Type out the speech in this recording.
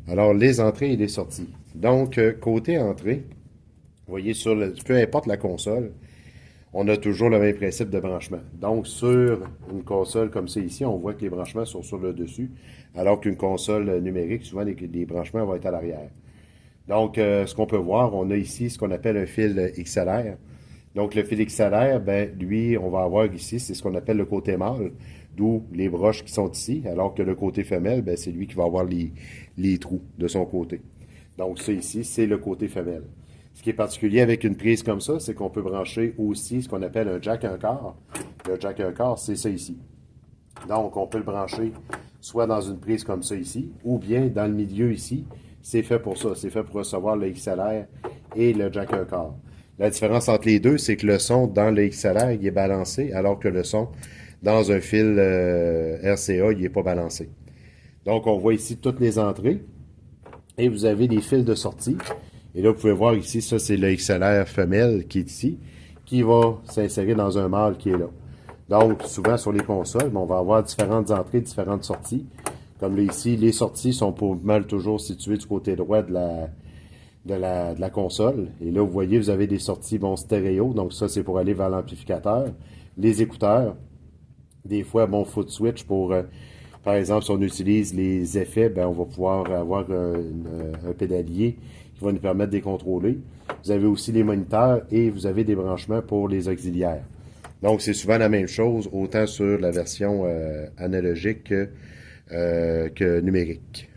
Alors, les entrées et les sorties. Donc, côté entrée, vous voyez, peu importe la console, on a toujours le même principe de branchement. Donc, sur une console comme ça ici, on voit que les branchements sont sur le dessus, alors qu'une console numérique, souvent, les branchements vont être à l'arrière. Donc, ce qu'on peut voir, on a ici ce qu'on appelle un fil XLR. Donc, le fil XLR, ben, lui, on va avoir ici, c'est ce qu'on appelle le côté mâle, d'où les broches qui sont ici, alors que le côté femelle, ben, c'est lui qui va avoir les trous de son côté. Donc, ça ici, c'est le côté femelle. Ce qui est particulier avec une prise comme ça, c'est qu'on peut brancher aussi ce qu'on appelle un jack 1/4. Le jack 1/4, c'est ça ici. Donc, on peut le brancher soit dans une prise comme ça ici, ou bien dans le milieu ici. C'est fait pour ça. C'est fait pour recevoir le XLR et le jack 1/4. La différence entre les deux, c'est que le son dans le XLR, il est balancé, alors que le son dans un fil RCA, il n'est pas balancé. Donc, on voit ici toutes les entrées. Et vous avez des fils de sortie. Et là, vous pouvez voir ici, ça, c'est le XLR femelle qui est ici, qui va s'insérer dans un mâle qui est là. Donc, souvent sur les consoles, on va avoir différentes entrées, différentes sorties. Comme là, ici, les sorties sont pour mal toujours situées du côté droit de la console. Et là, vous voyez, vous avez des sorties bon, stéréo. Donc, ça, c'est pour aller vers l'amplificateur. Les écouteurs. Des fois, bon, foot switch pour, par exemple, si on utilise les effets, ben, on va pouvoir avoir un pédalier qui va nous permettre de les contrôler. Vous avez aussi les moniteurs et vous avez des branchements pour les auxiliaires. Donc, c'est souvent la même chose, autant sur la version analogique que numérique.